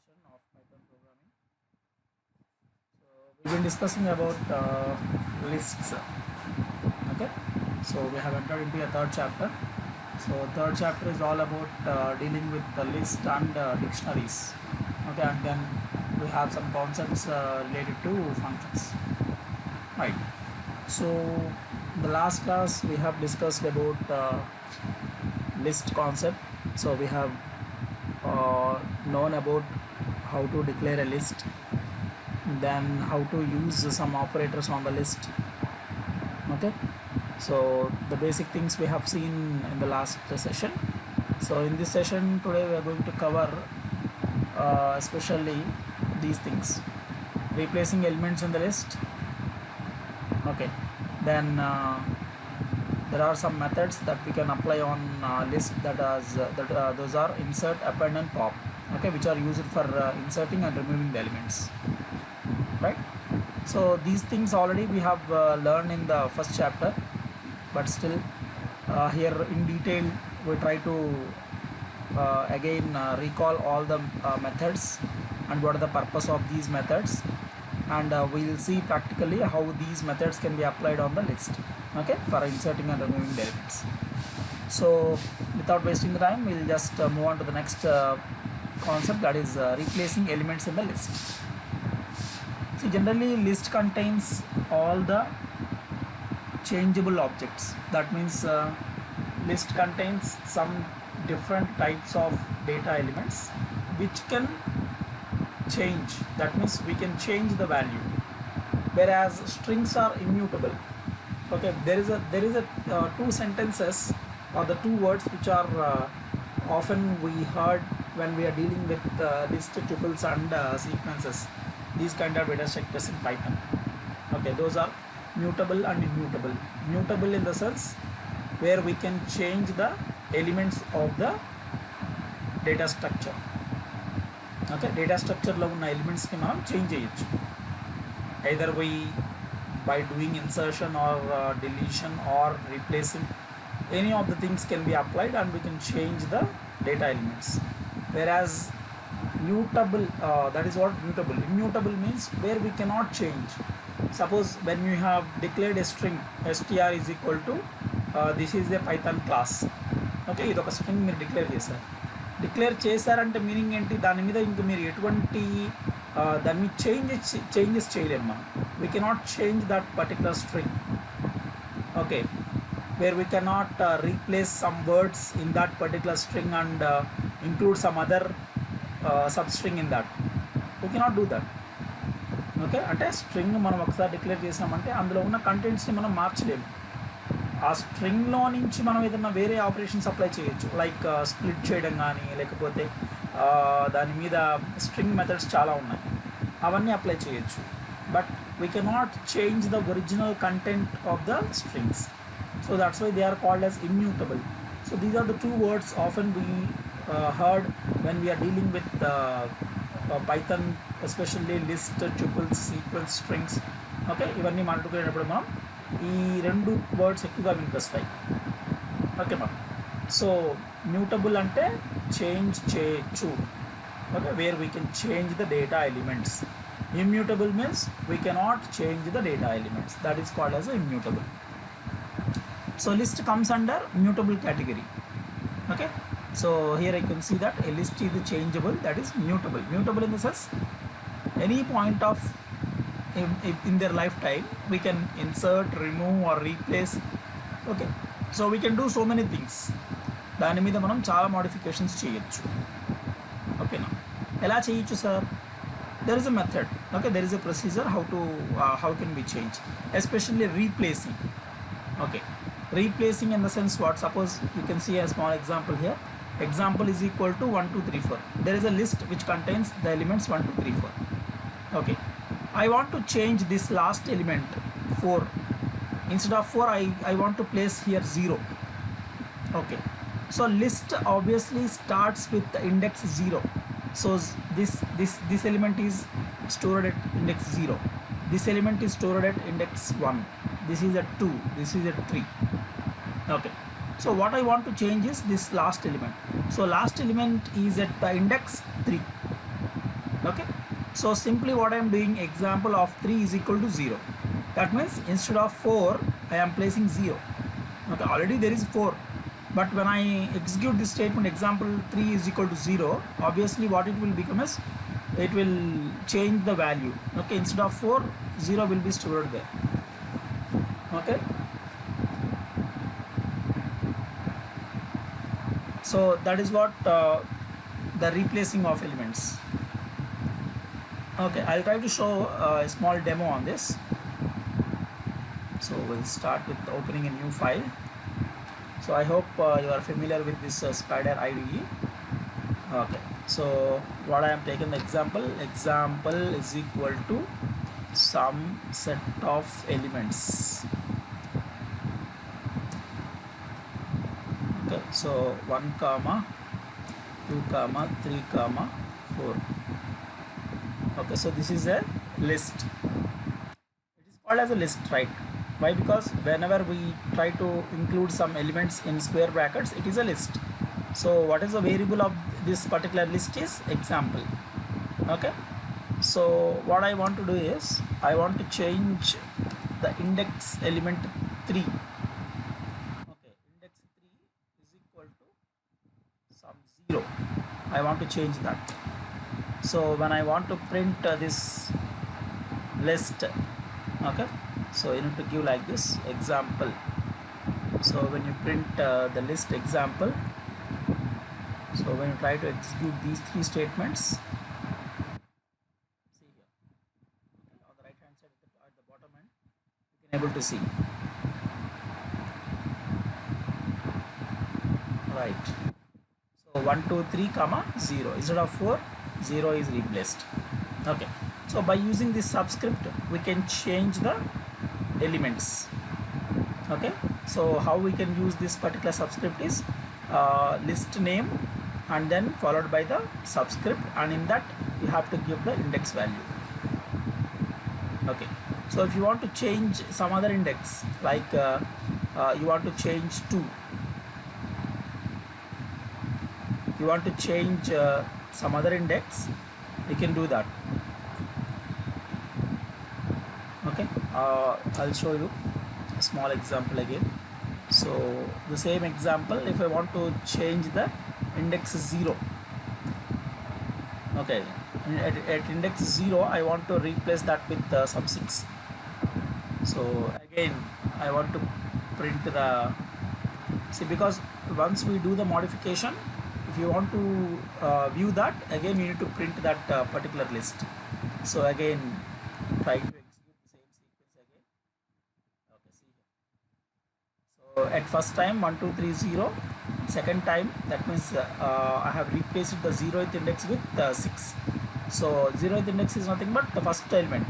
session of Python programming. So we've been discussing about lists. Okay, so we have entered into a third chapter. So third chapter is all about dealing with the list and dictionaries. Okay, and then we have some concepts related to functions. Right. So in the last class we have discussed about list concept. So we have known about how to declare a list, then how to use some operators on the list. Okay, so the basic things we have seen in the last session. So in this session today we are going to cover especially these things: replacing elements in the list. Okay, then there are some methods that we can apply on list those are insert, append and pop. Okay, which are used for inserting and removing the elements, right? So these things already we have learned in the first chapter, but still here in detail we try to again recall all the methods and what are the purpose of these methods, and we will see practically how these methods can be applied on the list, okay, for inserting and removing the elements. So without wasting the time, we'll just move on to the next concept, that is replacing elements in the list. See, generally list contains all the changeable objects. That means list contains some different types of data elements which can change. That means we can change the value, whereas strings are immutable. Okay, there is a two sentences or the two words which are often we heard when we are dealing with list, tuples and sequences, these kind of data structures in Python. Okay, those are mutable and immutable. Mutable in the sense where we can change the elements of the data structure. Okay, data structure లో ఉన్న elements ని మనం change చేయొచ్చు, either by doing insertion or deletion or replacing. Any of the things can be applied and we can change the data elements. Whereas mutable, that is what mutable. Immutable means where we cannot change. Suppose when you have declared a string str is equal to this is a Python class. Okay, ఇది ఒక string మీరు declare చేశారంటే meaning ఏంటి? దాని మీద ఇంక మీరు ఎటువంటి దాన్ని చేంజెస్ చేయలేము మనం. We cannot change that particular string. Okay, where we cannot replace some words in that particular string and include some other sub string in that. We cannot do that. Okay, అంటే string మనం ఒకసారి declare చేసామంటే అందులో ఉన్న కంటెంట్స్ని మనం మార్చలేము. ఆ స్ట్రింగ్లో నుంచి మనం ఏదైనా వేరే ఆపరేషన్స్ అప్లై చేయొచ్చు, లైక్ స్ప్లిట్ చేయడం కానీ, లేకపోతే దాని మీద స్ట్రింగ్ మెథడ్స్ చాలా ఉన్నాయి, అవన్నీ అప్లై చేయొచ్చు. But we cannot change the original content of the strings. So that's why they are called as immutable. So these are the two words often we heard when we are dealing with Python, especially list, tuples, sequence, strings. Okay, ఇవన్నీ మాట్లాడుకునేటప్పుడు మనం ఈ రెండు words ఎక్కువగా వినిపిస్తాయి. Okay మనం. So mutable అంటే change చేయొచ్చు. Okay, where we can change the data elements. Immutable means we cannot change the data elements. That is called as immutable. So list comes under mutable category. Okay, so here I can see that a list is changeable, that is mutable. Mutable in the sense any point of in their lifetime we can insert, remove or replace. Okay, so we can do so many things. దాని మీద మనం చాలా modifications చేయొచ్చు. ఓకేనా? ఎలా చేయొచ్చు sir? there is a method. Okay, there is a procedure how can we change, especially replacing. Okay, replacing in the sense what? Suppose you can see a small example here. Example is equal to 1 2 3 4. There is a list which contains the elements 1 2 3 4. Okay, I want to change this last element 4. Instead of 4 I want to place here 0. Okay, so list obviously starts with the index 0. So this element is stored at index 0. This element is stored at index 1. This is at 2. This is at 3. Okay, so what I want to change is this last element. So last element is at the index 3. Okay, so simply what I am doing, example of 3 is equal to 0. That means instead of 4 I am placing 0. Okay, already there is 4, but when I execute this statement, example 3 is equal to 0, obviously what it will become is, it will change the value. Okay, instead of 4, 0 will be stored there. Okay, so that is what the replacing of elements. Okay, I'll try to show a small demo on this. So we'll start with opening a new file. So I hope you are familiar with this Spider IDE. Okay, so what I am taking the example is equal to some set of elements. Okay, so 1 comma 2 comma 3 comma 4. Okay, so this is a list. It is called as a list, right? Why? Because whenever we try to include some elements in square brackets, it is a list. So what is the variable of this particular list is example. Okay, so what I want to do is, I want to change the index element 3. Okay, index 3 is equal to some 0. I want to change that. So when I want to print this list, okay, so you need to give like this, example. So when you print the list example, so when you try to execute these 3 statements, see here, okay, on the right hand side at the bottom end, you can able to see, right? So 1 2 3 comma 0, instead of 4, 0 is replaced. Okay, so by using this subscript we can change the elements. Okay, so how we can use this particular subscript is list name and then followed by the subscript, and in that you have to give the index value. Okay, so if you want to change some other index, like you want to change 2, you want to change some other index, you can do that. Okay, I'll show you a small example again. So the same example, if I want to change the index 0, okay, at index 0 I want to replace that with some 6. So again I want to print the, see, because once we do the modification, if you want to view that, again you need to print that particular list. So again try to execute the same sequence again. Okay, see here. So at first time 1 2 3 0, second time, that means I have replaced the 0th index with 6. So 0th index is nothing but the first element.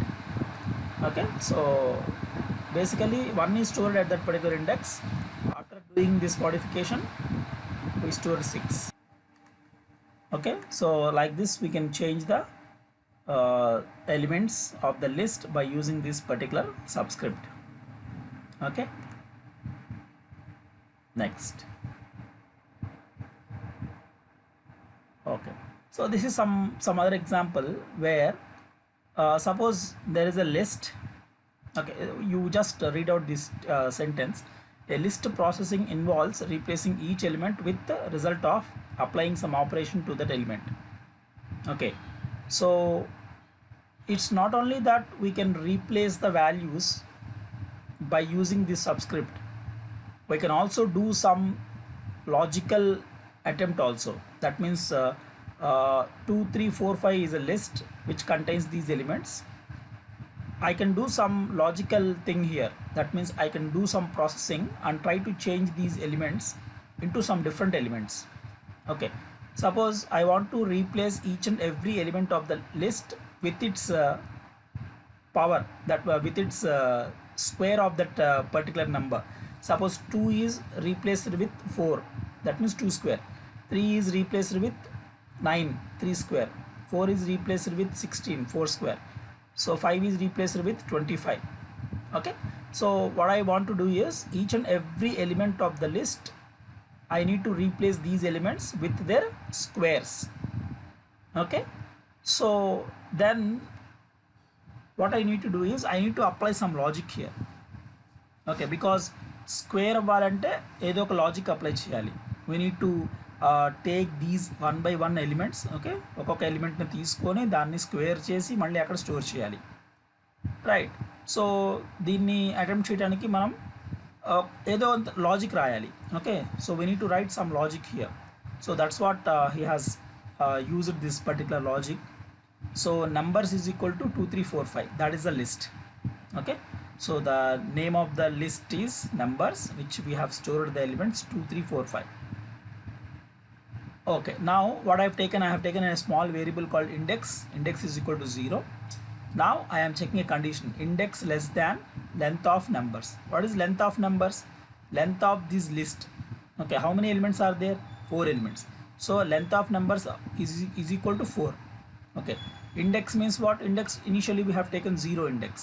Okay, so basically 1 is stored at that particular index. After doing this modification, we store 6. Okay, so like this we can change the elements of the list by using this particular subscript. Okay, next. Okay, so this is some other example where suppose there is a list. Okay, you just read out this sentence. A list processing involves replacing each element with the result of applying some operation to that element. Okay, so it's not only that we can replace the values by using this subscript, we can also do some logical attempt also. That means 2 3 4 5 is a list which contains these elements. I can do some logical thing here. That means I can do some processing and try to change these elements into some different elements. Okay, suppose I want to replace each and every element of the list with its power, that with its square of that particular number. Suppose 2 is replaced with 4, that means 2 square. 3 is replaced with 9, 3 square. 4 is replaced with 16, 4 square. So 5 is replaced with 25. Okay, so what I want to do is, each and every element of the list I need to replace these elements with their squares. Okay, So then what I need to do is I need to apply some logic here. Okay, because square అవ్వాలంటే ఏదో ఒక logic apply చేయాలి. We need to take these one by one elements. Okay, ఒక్కొక్క ఎలిమెంట్ని తీసుకొని దాన్ని square చేసి మళ్ళీ అక్కడ స్టోర్ చేయాలి, రైట్? సో దీన్ని అటెంప్ట్ చేయడానికి మనం ఏదో లాజిక్ రాయాలి. Okay, so we need to write some logic here. So that's what he has used this particular logic. So numbers is equal to 2 3 4 5, that is the list. Okay, so the name of the list is numbers, which we have stored the elements 2 3 4 5. Okay, now what I have taken a small variable called index. Index is equal to 0. Now I am checking a condition, index less than length of numbers. What is length of numbers? Length of this list. Okay, how many elements are there? 4 elements. So length of numbers is equal to 4. Okay, index means what? Index, initially we have taken 0 index,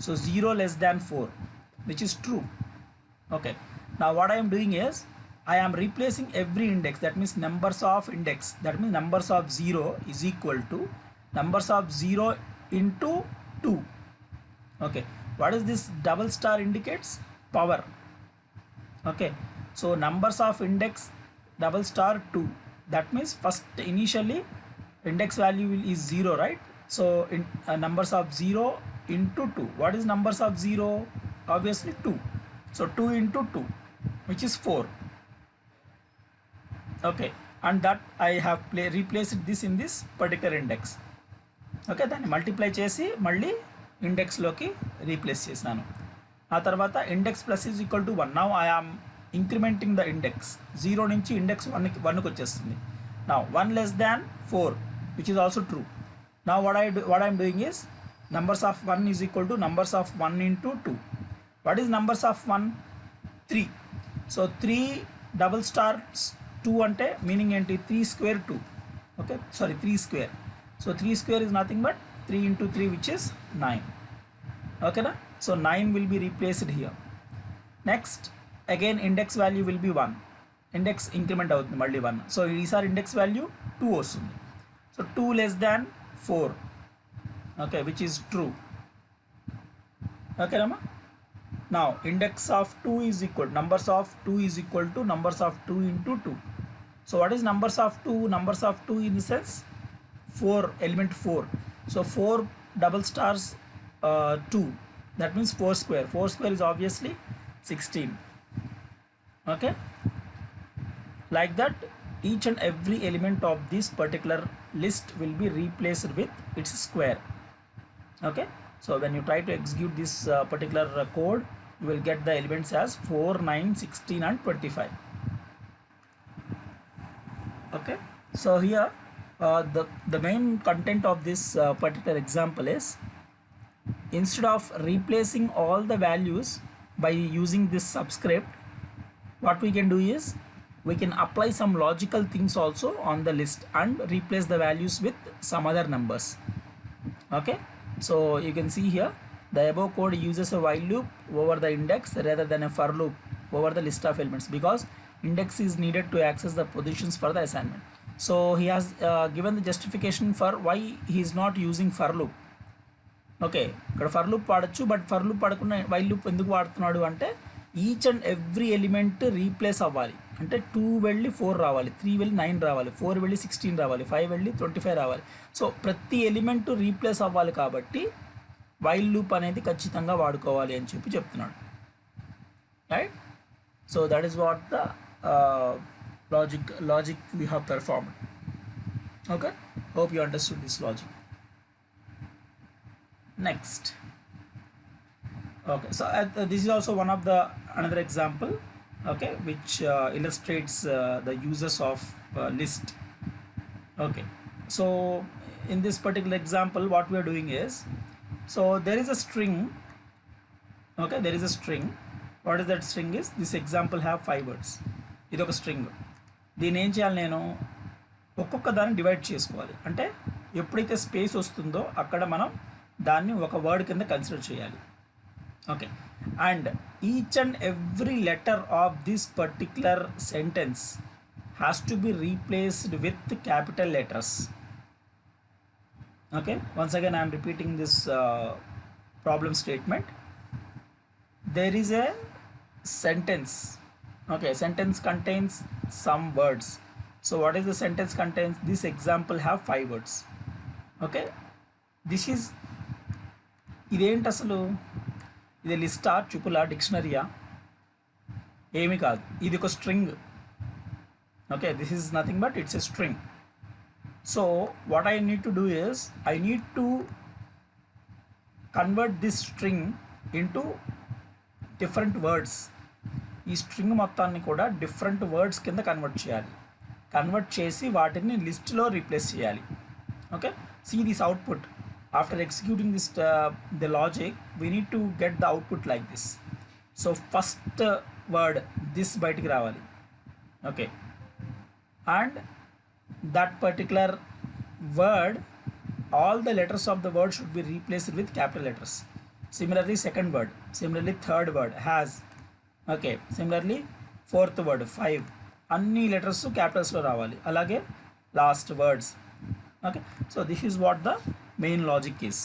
so 0 less than 4, which is true. Okay, now what I am doing is I am replacing every index, that means numbers of index, that means numbers of 0 is equal to numbers of 0 into 2. Okay, what is this double star indicates? Power. Okay, so numbers of index double star 2, that means first initially index value is 0, right? So in numbers of 0 into 2, what is numbers of 0? Obviously 2. So 2 into 2, which is 4. Okay, and that I have replaced this in this particular index. Okay, then multiply chesi malli index loki replace chesanu. ఆ తర్వాత index plus is equal to 1. Now I am incrementing the index. 0 నుంచి index 1కి వచ్చేస్తుంది. Now 1 less than 4, which is also true. Now what I am doing is numbers of 1 is equal to numbers of 1 into 2. What is numbers of 1? 3. So 3 double stars 2 ante meaning enti 3 square 2. Okay, sorry, 3 square. So 3 square is nothing but 3 into 3, which is 9. Okay na? So 9 will be replaced here. Next, again index value will be 1. Index increment అవుతుంది మళ్ళీ 1. So ఈసారి index value 2 వస్తుంది. So 2 less than 4. Okay, which is true. Okay, Rama? Now index of 2 is equal, numbers of 2 is equal to numbers of 2 into 2. So what is numbers of 2? Numbers of 2 in the sense 4, element 4. So 4 double stars 2, that means 4 square. 4 square is obviously 16. Okay, like that each and every element of this particular list will be replaced with its square. Okay, so when you try to execute this particular code, you will get the elements as 4 9 16 and 25. Okay, so here the main content of this particular example is, instead of replacing all the values by using this subscript, what we can do is we can apply some logical things also on the list and replace the values with some other numbers. Okay, so you can see here the above code uses a while loop over the index rather than a for loop over the list of elements, because index is needed to access the positions for the assignment. So he has given the justification for why he is not using for loop. Okay, ఇక్కడ for loop వాడచ్చు, but for loop వాడకుండా while loop ఎందుకు వాడుతున్నాడు అంటే, each and every element replace అవ్వాలి. అంటే 2 వెళ్ళి 4 రావాలి, 3 వెళ్ళి 9 రావాలి, 4 వెళ్ళి 16 రావాలి, 5 వెళ్ళి 25 రావాలి. సో ప్రతి ఎలిమెంట్ రీప్లేస్ అవ్వాలి కాబట్టి వైల్ లూప్ అనేది ఖచ్చితంగా వాడుకోవాలి అని చెప్పి చెప్తున్నాడు, right? So that is what the logic we have performed. Okay, hope you understood this logic. Next, okay, so this is also one of the another example, okay, which illustrates the uses of list. Okay, so in this particular example what we are doing is, so there is a string. Okay, there is a string. What is that string is? This example have 5 words. ఇది ఒక string. దీన్ని ఏం చేయాలి, నేను ఒక్కొక్క దాన్ని divide చేసుకోవాలి. అంటే ఎప్పుడైతే స్పేస్ వస్తుందో అక్కడ మనం దాన్ని ఒక వర్డ్ కింద కన్సిడర్ చేయాలి. Okay, and each and every letter of this particular sentence has to be replaced with capital letters. Okay, once again I am repeating this problem statement. There is a sentence. Okay, sentence contains some words. So what is the sentence contains? This example have 5 words. Okay, this is ఇదేంటి అసలు? ఇది లిస్టా, ట్రిపులా, డిక్షనరీయా? ఏమి కాదు, ఇది ఒక string. Okay, this is nothing but it's a string. So what I need to do is I need to convert this string into different words. ఈ string మొత్తాన్ని కూడా డిఫరెంట్ వర్డ్స్ కింద కన్వర్ట్ చేయాలి. కన్వర్ట్ చేసి వాటిని లిస్ట్లో రీప్లేస్ చేయాలి. Okay, see this output. After executing this the logic we need to get the output like this. So first word this బయటికి రావాలి. Okay, and that particular word, all the letters of the word should be replaced with capital letters. Similarly second word, similarly third word has. Okay, similarly fourth word 5, అన్ని letters క్యాపిటల్స్లో రావాలి. అలాగే last words. Okay, so this is what the main logic is.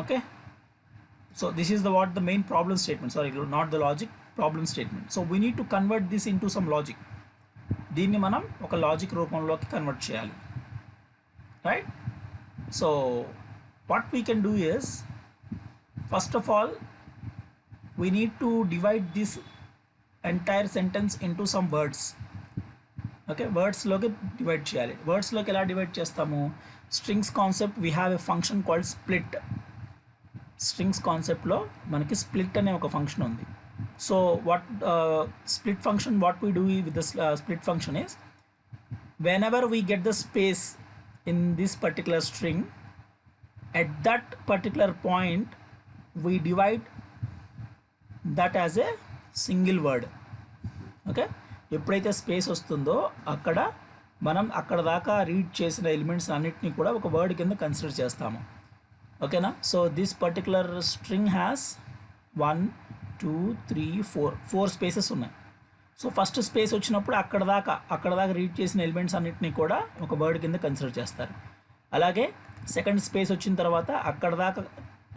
Okay, so this is the what the main problem statement, sorry, not the logic, problem statement. So we need to convert this into some logic. దీన్ని మనం ఒక logic రూపంలోకి convert చేయాలి, right? So what we can do is, first of all we need to divide this entire sentence into some words. Okay, వర్డ్స్లోకి divide చేయాలి. వర్డ్స్లోకి ఎలా divide చేస్తాము? Strings concept we have a function called split. Strings కాన్సెప్ట్లో మనకి split అనే ఒక function ఉంది. So what split function, what we do with this split function is, whenever we get the space in this particular string, at that particular point we divide that as a single word. Okay, ఎప్పుడైతే space వస్తుందో అక్కడ మనం అక్కడ దాకా read చేసిన elements అన్నిటినీ కూడా ఒక వర్డ్ కింద కన్సిడర్ చేస్తాము. ఓకేనా? So this particular string has 1 2 3 4 spaces ఉన్నాయి. సో ఫస్ట్ స్పేస్ వచ్చినప్పుడు అక్కడ దాకా రీడ్ చేసిన ఎలిమెంట్స్ అన్నిటినీ కూడా ఒక వర్డ్ కింద కన్సిడర్ చేస్తారు. అలాగే సెకండ్ స్పేస్ వచ్చిన తర్వాత అక్కడ దాకా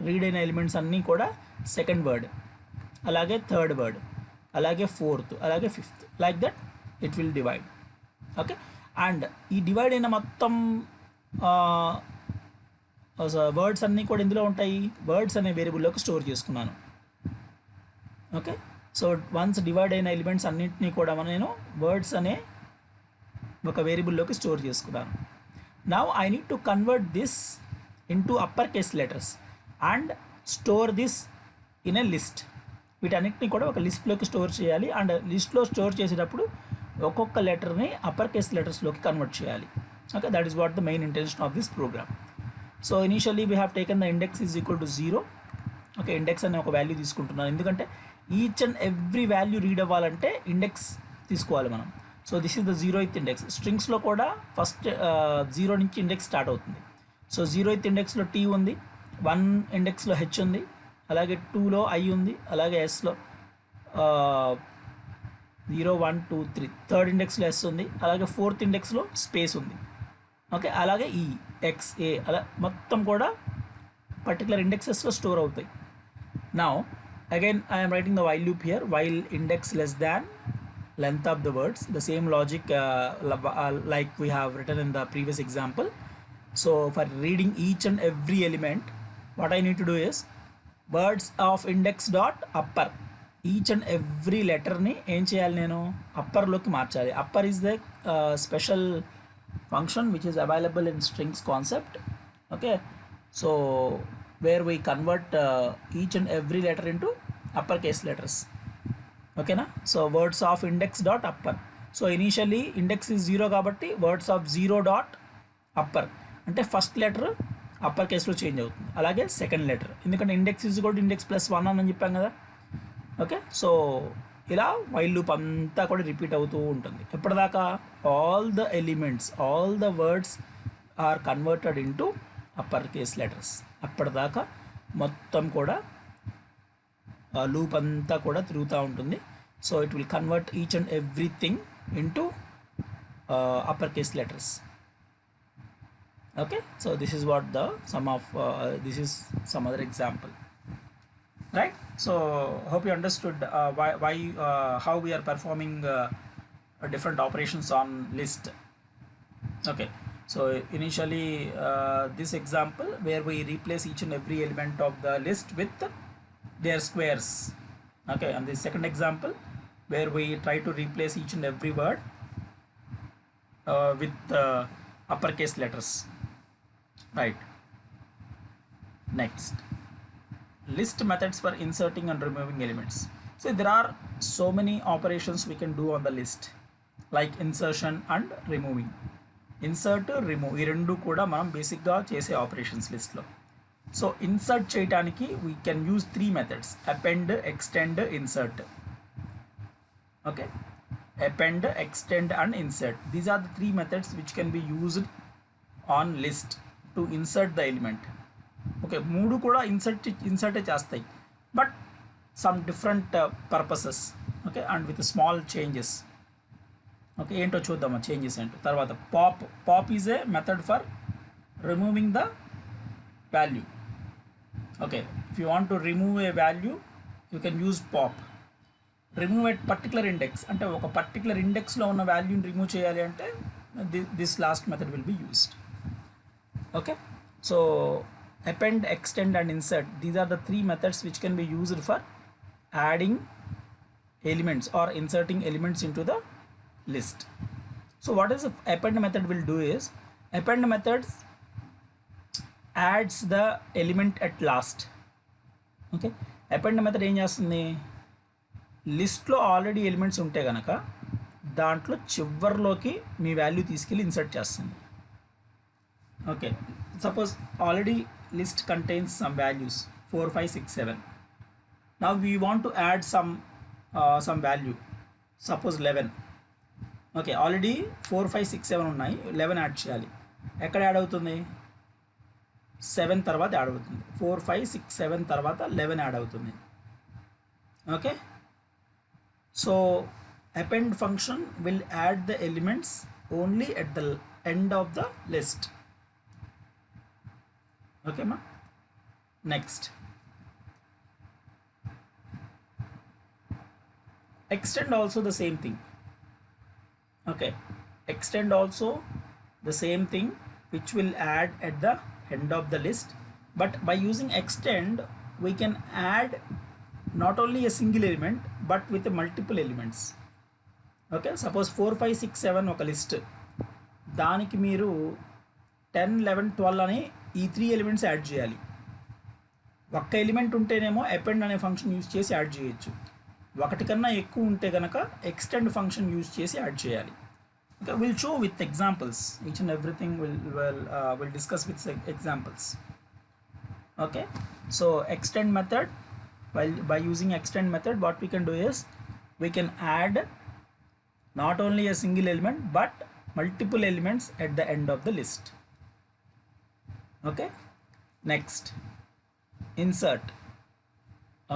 రీడ్ అయిన ఎలిమెంట్స్ అన్నీ కూడా సెకండ్ వర్డ్, అలాగే థర్డ్ వర్డ్, అలాగే ఫోర్త్, అలాగే fifth, like that it will divide. Okay, and ఈ డివైడ్ అయిన మొత్తం వర్డ్స్ అన్నీ కూడా ఇందులో ఉంటాయి. వర్డ్స్ అనే వేరియబుల్లోకి స్టోర్ చేసుకున్నాను. ఓకే, సో వన్స్ డివైడ్ అయిన ఎలిమెంట్స్ అన్నింటినీ కూడా నేను వర్డ్స్ అనే ఒక వేరియబుల్లోకి స్టోర్ చేసుకున్నాను. Now I need to convert this into upper case letters and store this in a list. వీటన్నిటిని కూడా ఒక లిస్ట్లోకి స్టోర్ చేయాలి. అండ్ లిస్ట్లో స్టోర్ చేసేటప్పుడు ఒక్కొక్క లెటర్ని అప్పర్ కేస్ లెటర్స్లోకి కన్వర్ట్ చేయాలి. Okay, that is what the main intention of this program. So initially we have taken the index is equal to 0. Okay, index అనే ఒక వాల్యూ తీసుకుంటున్నాను, ఎందుకంటే each and every value read అవ్వాలంటే index తీసుకోవాలి మనం. So this is the 0th index. స్ట్రింగ్స్లో కూడా first 0 నుంచి ఇండెక్స్ స్టార్ట్ అవుతుంది. సో 0th ఇండెక్స్లో T ఉంది, 1 ఇండెక్స్లో H ఉంది, అలాగే 2లో I ఉంది, అలాగే Sలో 0 1 2 3, థర్డ్ ఇండెక్స్లో S ఉంది, అలాగే ఫోర్త్ ఇండెక్స్లో స్పేస్ ఉంది. ఓకే, అలాగే E X A అలా మొత్తం కూడా పర్టికులర్ ఇండెక్సెస్లో స్టోర్ అవుతాయి. Now again I am writing the while loop here, while index less than length of the words, the same logic like we have written in the previous example. So for reading each and every element, what I need to do is words of index dot upper, each and every letter ni em cheyali nenu upper loki marchali. Upper is the special function which is available in strings concept. Okay, so where we convert each and every letter into uppercase letters. Okay na? So words of index dot upper. So initially index is 0 kabatti words of 0 dot upper ante first letter upper case lo change avutundi. Alage second letter, endukante index is equal to index plus 1 అని చెప్పాం కదా. Okay, so ఇలా while loop అంతా కూడా repeat అవుతూ ఉంటుంది. ఎప్పటిదాకా all the elements, all the words are converted into upper case letters. అప్పటిదాకా మొత్తం కూడా లూప్ అంతా కూడా తిరుగుతూ ఉంటుంది. So it will convert each and everything into upper case letters. Okay, so this is what the sum of this is some other example, right? So hope you understood why how we are performing different operations on list. Okay, so initially this example where we replace each and every element of the list with their squares. Okay, and the second example where we try to replace each and every word with uppercase letters, right? Next, list methods for inserting and removing elements. So there are so many operations we can do on the list, like insertion and removing. Insert remove ఈ రెండు కూడా మనం బేసిక్గా చేసే operations లిస్ట్లో. So insert చేయడానికి we can use 3 methods: append, extend, insert. Okay, append, extend and insert, these are the 3 methods which can be used on list to insert the element. Okay, 3 కూడా ఇన్సర్టే చేస్తాయి, but some different purposes. Okay, and with small changes. Okay, ఏంటో చూద్దామా changes ఏంటో తర్వాత. Pop is a method for removing the value. Okay, if you want to remove a value you can use pop. Remove at particular index, అంటే ఒక particular ఇండెక్స్లో ఉన్న వాల్యూని remove చేయాలి అంటే this last method will be used. Okay, so append, extend and insert, these are the 3 methods which can be used for adding elements or inserting elements into the list. So what is the append method will do is, append methods adds the element at last. Okay, append method ఏం చేస్తుంది, లిస్ట్లో already elements ఉంటే కనుక దాంట్లో చివర్లోకి మీ value తీసుకెళ్ళి insert చేస్తుంది. Okay, suppose already list contains some values 4 5 6 7. Now we want to add some value, suppose 11. Okay, already 4 5 6 7 ఉన్నాయి, 11 add చేయాలి. ఎక్కడ యాడ్ అవుతుంది? 7 తర్వాత యాడ్ అవుతుంది. 4 5 6 7 తర్వాత 11 యాడ్ అవుతుంది. Okay, so append function will add the elements only at the end of the list. Okay ma. Next, extend also the same thing. Okay, extend also the same thing which will add at the end of the list, but by using extend we can add not only a single element but with multiple elements. Okay, suppose 4 5 6 7 ఒక list, దానికి మీరు 10 11 12 అని ఈ 3 elements add చేయాలి. ఒక్క element ఉంటేనేమో append అనే function use చేసి యాడ్ చేయొచ్చు, ఒకటి కన్నా ఎక్కువ ఉంటే కనుక ఎక్స్టెండ్ ఫంక్షన్ యూజ్ చేసి యాడ్ చేయాలి. Okay, we'll show with examples, each and everything we'll discuss with examples. Okay, so extend method, by using extend method what we can do is we can add not only a single element but multiple elements at the end of the list. Okay, next, insert.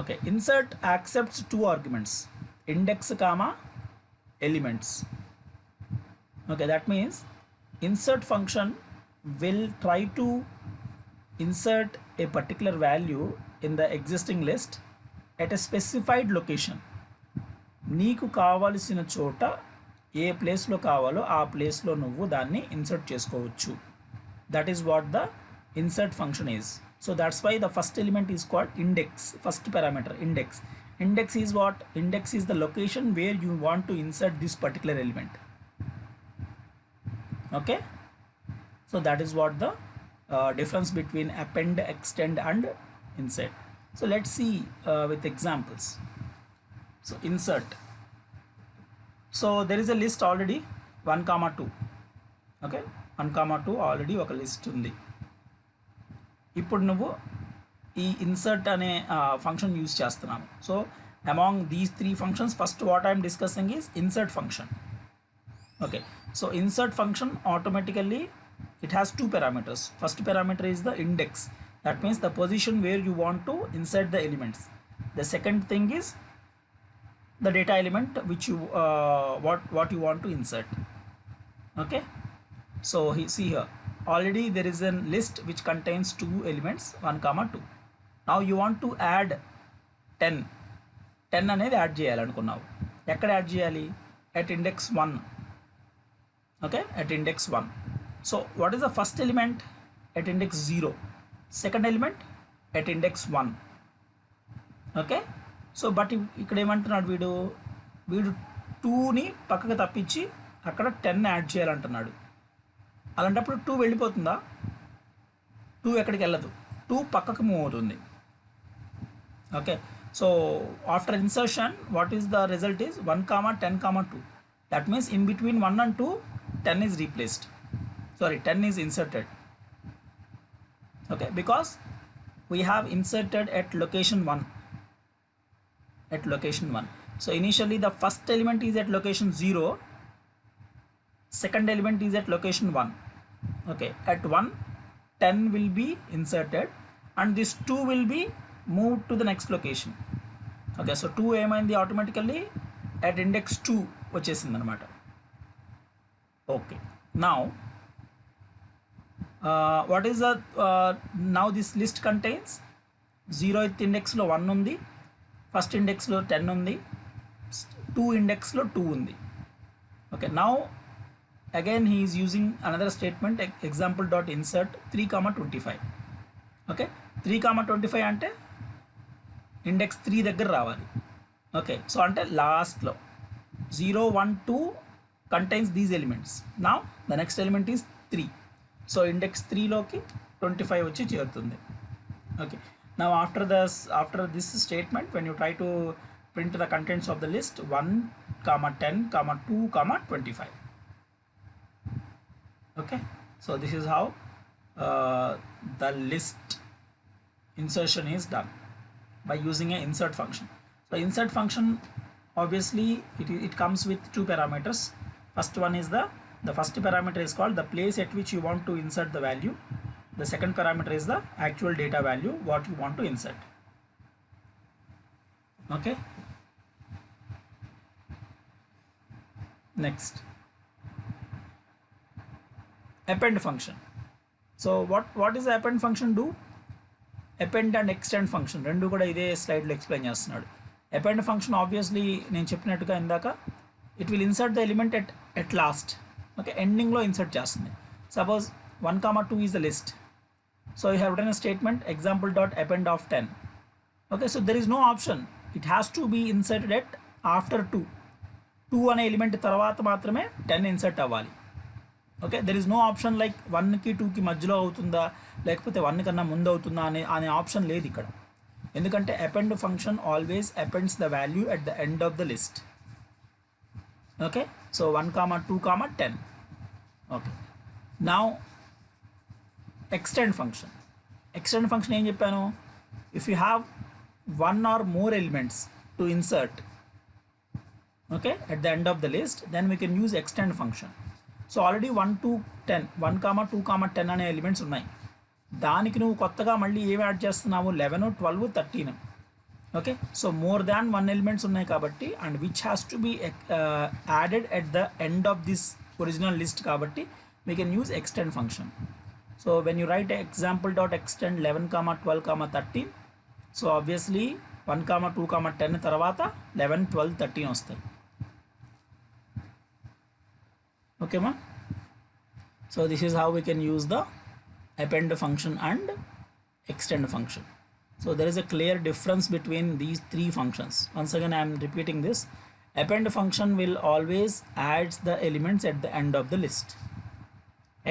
Okay, insert accepts 2 arguments, index comma elements. Okay, that means insert function will try to insert a particular value in the existing list at a specified location. నీకు కావాల్సిన చోట ఏ ప్లేస్లో కావాలో ఆ ప్లేస్లో నువ్వు దాన్ని insert చేసుకోవచ్చు. That is what the insert function is. So that's why the first element is called index. First parameter index. Index is what? Index is the location where you want to insert this particular element. Okay, so that is what the difference between append, extend and insert. So let's see with examples. So insert, so there is a list already 1 comma 2. Okay, 1 comma 2 already ఒక list ఉంది. ఇప్పుడు నువ్వు ఈ insert అనే function use చేస్తున్నాను. So among these 3 functions, first what I am discussing is insert function. Okay, so insert function automatically it has 2 parameters. First parameter is the index, that means the position where you want to insert the elements. The second thing is the data element which you what you want to insert. Okay, so see here already there is a list which contains 2 elements 1 comma 2. Now you want to add 10 అనేది add చేయాలనుకున్నావు. ఎక్కడ add చేయాలి? at index 1. okay, at index 1. so what is the first element? at index 0. second element at index 1. okay, so but ఇక్కడ ఏమంటున్నాడు వీడు 2ని పక్కకు తప్పించి అక్కడ 10 యాడ్ చేయాలంటున్నాడు. అలాంటప్పుడు 2 వెళ్ళిపోతుందా? 2 ఎక్కడికి వెళ్ళదు, 2 పక్కకు మూవ్ అవుతుంది. Okay, so after insertion what is the result is 1 comma 10 comma 2. that means in between 1 and 2 10 is replaced, sorry 10 is inserted. okay, because we have inserted at location 1, at location 1. so initially the first element is at location 0, second element is at location 1. okay, at 1 10 will be inserted and this 2 will be moved to the next location. okay, so 2 ఏమైంది automatically at index 2 వచ్చేసింది అనమాట. okay, now what is the now this list contains 0th index లో 1 ఉంది, first index లో 10 ఉంది, 2 index లో 2 ఉంది. okay, now again he is using another statement example dot insert 3 comma 25. okay, 3 comma 25 అంటే index 3 దగ్గర రావాలి. ఓకే, సో అంటే లాస్ట్లో 0 1 2 contains these elements. Now the next element is 3. So index 3లోకి 25 వచ్చి చేరుతుంది. Okay, now after this statement when you try to print the contents of the list 1 comma 10 comma 2 comma 25. okay, so this is how the list insertion is done by using a insert function. so insert function obviously it comes with 2 parameters. first one is the first parameter is called the place at which you want to insert the value. the second parameter is the actual data value what you want to insert. okay, next append function. so what is the append function do? append and extend function రెండు కూడా ఇదే స్లైడ్లో explain చేస్తున్నాడు. append function obviously నేను చెప్పినట్టుగా ఇందాక it will insert the element at last. Okay, ఎండింగ్లో insert చేస్తుంది. Suppose 1 comma 2 is the list. so you have written a statement example dot append of 10. okay, so there is no option, it has to be inserted at after 2 అనే element తర్వాత మాత్రమే 10 insert అవ్వాలి. Okay, there is no option like 1కి 2కి మధ్యలో అవుతుందా లేకపోతే 1 కన్నా ముందు అవుతుందా అనే ఆప్షన్ లేదు ఇక్కడ. ఎందుకంటే append function always appends the value at the end of the list. Okay, so 1 comma 2 comma 10. Okay, now extend function ఏం చెప్పాను? If you have 1 or more elements to insert okay at the end of the list then we can use extend function. So already 1 to 10 1 comma 2 comma 10 అనే elements ఉన్నాయి. దానికి నువ్వు కొత్తగా మళ్ళీ ఏమి add చేస్తున్నావు? 11 12 13. Okay, so more than 1 elements ఉన్నాయి కాబట్టి and which has to be added at the end of this original list కాబట్టి we can use extend function. So when you write example dot extend 11 comma 12 comma 13, so obviously 1 comma 2 comma 10 తర్వాత 11 12 13 వస్తాయి. okay ma, so this is how we can use the append function and extend function. so there is a clear difference between these 3 functions. once again I am repeating this. append function will always adds the elements at the end of the list.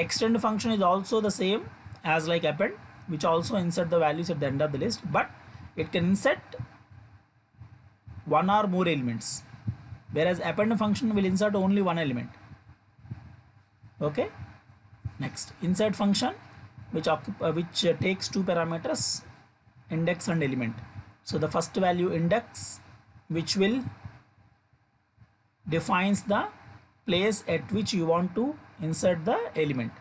extend function is also the same as like append, which also insert the values at the end of the list, but it can insert 1 or more elements, whereas append function will insert only 1 element. okay, next insert function which takes 2 parameters, index and element. so the first value index which will defines the place at which you want to insert the element,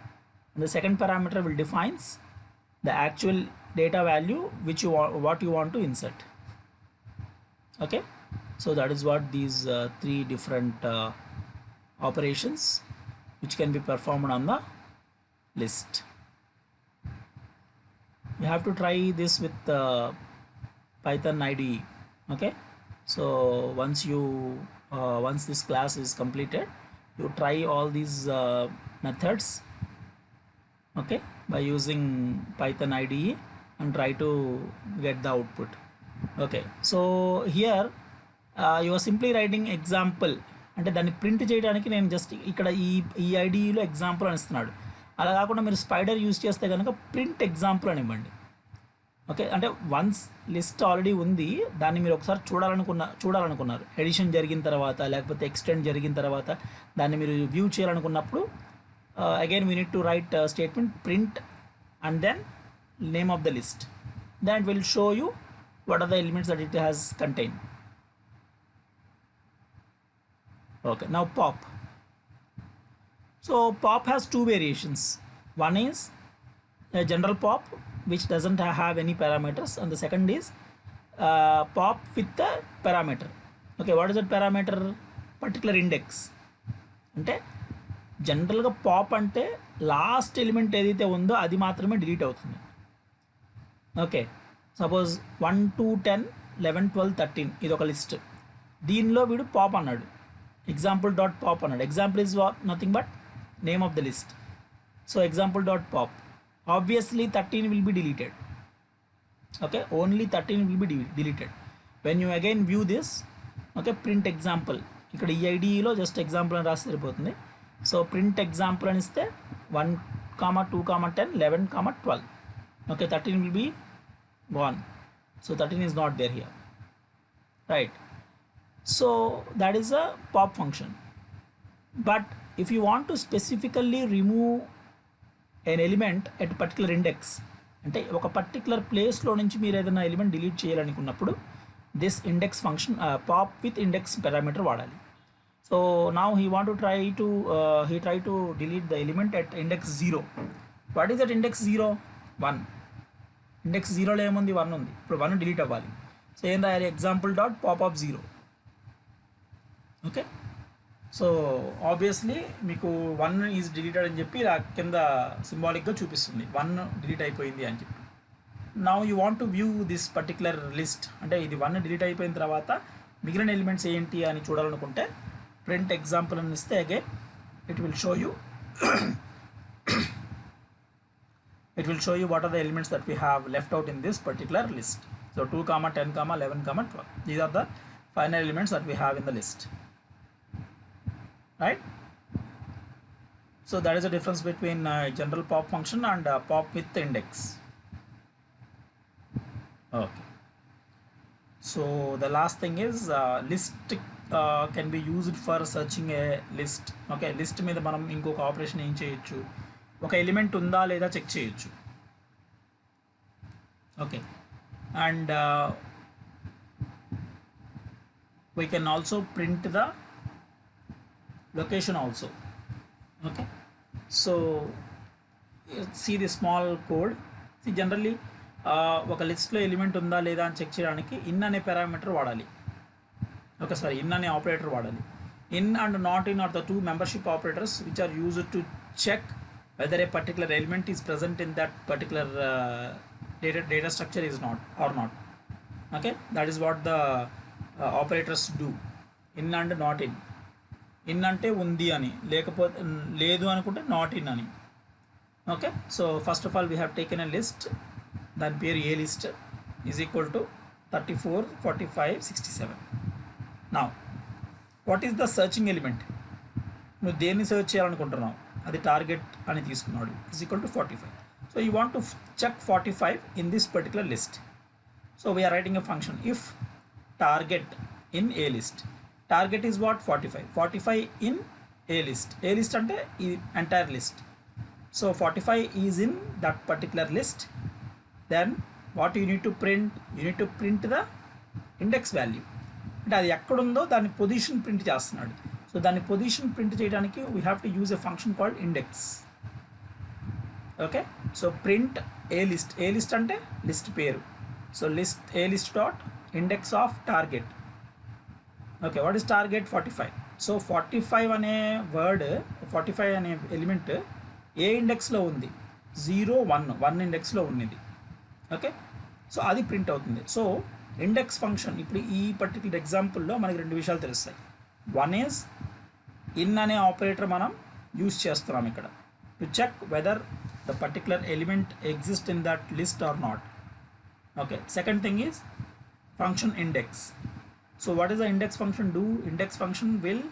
and the second parameter will defines the actual data value which what you want to insert. okay, so that is what these 3 different operations which can be performed on the list. You have to try this with Python IDE. Okay, so once this class is completed, you try all these methods, okay, by using Python IDE and try to get the output. Okay, so here you are simply writing example, అంటే దాన్ని print చేయడానికి నేను just ఇక్కడ ఈ ఐడిలో example అని ఇస్తున్నాడు. అలా కాకుండా మీరు స్పైడర్ యూజ్ చేస్తే కనుక ప్రింట్ ఎగ్జాంపుల్ అని ఇవ్వండి. ఓకే, అంటే వన్స్ లిస్ట్ ఆల్రెడీ ఉంది, దాన్ని మీరు ఒకసారి చూడాలనుకున్నారు ఎడిషన్ జరిగిన తర్వాత లేకపోతే ఎక్స్టెండ్ జరిగిన తర్వాత దాన్ని మీరు వ్యూ చేయాలనుకున్నప్పుడు again we need to write statement print and then name of the list. That will show you what are the elements that it has contained. Okay, now pop. So pop has two variations. One is a general pop which doesn't have any parameters, and the second is pop with the parameter. Okay, what is that parameter? Particular index. అంటే జనరల్గా pop అంటే last element ఏదైతే ఉందో అది మాత్రమే delete అవుతుంది. Okay, suppose 1 2 10 11 12 13 ఇది ఒక లిస్ట్. దీనిలో వీడు పాప్ అన్నాడు, ఎగ్జాంపుల్ డాట్ పాప్ అన్నాడు. Example is nothing but name of the list. So example dot pop, obviously 13 will be deleted. Okay, only 13 will be deleted. When you again view this, okay, print example, ఇక్కడ ఈ ఐడిలో just example అని రాసి సరిపోతుంది. So print example అని ఇస్తే 1 2 10 11 12. Okay, 13 will be gone, so 13 is not there here, right? So that is a pop function. But if you want to specifically remove an element at a particular index, అంటే ఒక particular ప్లేస్లో నుంచి మీరు ఏదైనా element delete చేయాలనుకున్నప్పుడు this index function pop with index parameter వాడాలి. So now he try to delete the element at index 0. What is that index 0? 1. Index 0లో ఏముంది? 1 ఉంది. ఇప్పుడు 1 డిలీట్ అవ్వాలి. సో ఏం రాయాలి? Example dot pop of 0. Okay, so obviously మీకు 1 is deleted అని చెప్పి ఇలా కింద సింబాలిక్గా చూపిస్తుంది 1 డిలీట్ అయిపోయింది అని చెప్పి. Now you want to view this particular list, అంటే ఇది 1 డిలీట్ అయిపోయిన తర్వాత మిగిలిన ఎలిమెంట్స్ ఏంటి అని చూడాలనుకుంటే ప్రింట్ ఎగ్జాంపుల్ అని ఇస్తే again it will show you what are the elements that we have left out in this particular list. So 2 10 11 12, these are the final elements that we have in the list, right? So that is the difference between general pop function and pop with index. Okay, so the last thing is list can be used for searching a list. Okay, list మీద మనం ఇంకొక operation ఏం చేయొచ్చు, ఒక element ఉందా లేదా check చేయొచ్చు. Okay, and we can also print the location also. Okay, so see the small code. See generally ఒక లిస్ట్లో ఎలిమెంట్ ఉందా లేదా అని చెక్ చేయడానికి ఇన్ అనే పారామీటర్ వాడాలి. ఓకే, సారీ, ఇన్ అనే ఆపరేటర్ వాడాలి. In and not in are the 2 membership operators which are used to check whether a particular element is present in that particular data structure is not or not. Okay, that is what the operators do, in and not in. In ante undi ani, lekapothe ledu anukunte not in ani. Okay, so first of all we have taken a list, that pair a list is equal to 34 45 67. Now what is the searching element? నువ్వు దేన్ని search చేయాలనుకుంటున్నావు, అది target అని తీసుకున్నాడు, is equal to 45. So you want to check 45 in this particular list. So we are writing a function if target in a list. Target is what? 45 in a list. A list ante entire list. So 45 is in that particular list. Then what you need to print? You need to print the index value. అంటే అది ఎక్కడుందో దాని position print చేస్తున్నాడు. So దాని position print చేయడానికి we have to use a function called index. Okay, so print A list. A list అంటే list పేరు. So list A list dot index of target. Okay, what is target? 45. So 45 అనే word, 45 అనే element ఏ ఇండెక్స్లో ఉంది, 0 1 1 ఇండెక్స్లో ఉన్నది. Okay, so అది print అవుతుంది. So index function ఇప్పుడు ఈ పర్టికులర్ ఎగ్జాంపుల్లో మనకి రెండు విషయాలు తెలుస్తాయి. వన్ ఈజ్ ఇన్ అనే ఆపరేటర్ మనం యూస్ చేస్తున్నాం ఇక్కడ to check whether the particular element exist in that list or not. Okay, second thing is function index. So what does the index function do? Index function will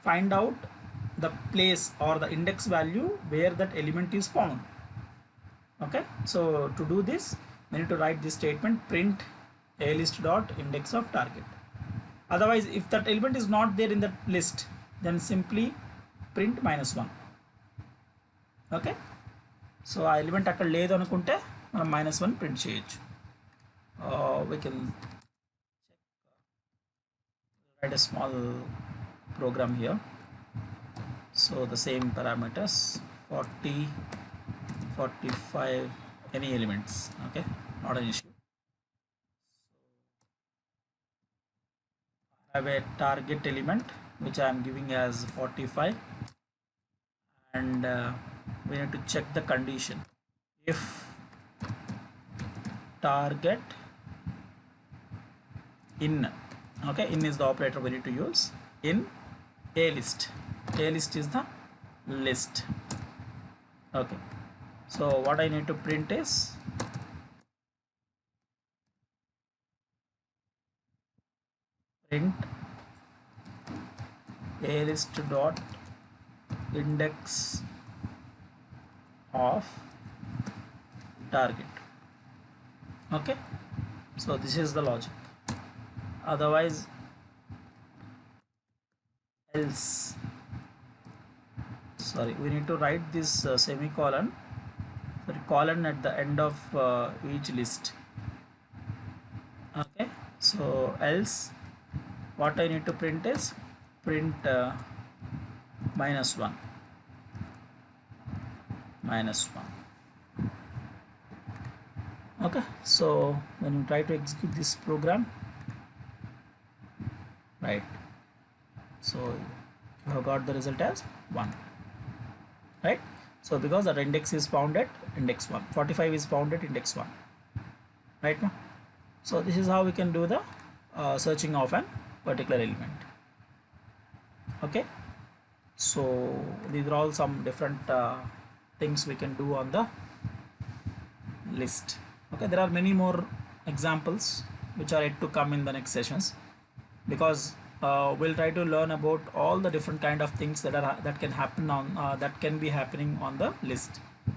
find out the place or the index value where that element is found. Okay, so to do this we need to write this statement, print a list dot index of target. Otherwise if that element is not there in that list, then simply print -1. Okay, so ఆ element అక్కడ లేదు అనుకుంటే మనం -1 print చేయొచ్చు. We can write a small program here. So the same parameters 40 45 any elements. Okay, not an issue. I have a target element which I am giving as 45, and we need to check the condition. If target in, okay, in is the operator we need to use, in a list. A list is the list. Okay, so what I need to print is print a list dot index of target. Okay, so this is the logic. Otherwise else, sorry, we need to write this semicolon, sorry, colon at the end of each list. Okay, so else what I need to print is print -1. Okay, so when you try to execute this program, right, so you have got the result as 1, right? So because the index is found at index 1, 45 is found at index 1, right now. So this is how we can do the searching of an particular element. Okay, so these are all some different things we can do on the list. Okay, there are many more examples which are yet to come in the next sessions, because we'll try to learn about all the different kind of things that can happen on that can be happening on the list.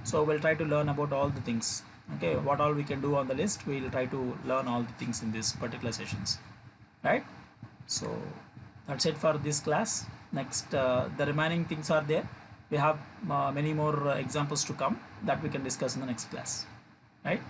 So we'll try to learn about all the things. Okay, what all we can do on the list, we'll try to learn all the things in this particular sessions, right? So that's it for this class. Next the remaining things are there. We have many more examples to come that we can discuss in the next class, right?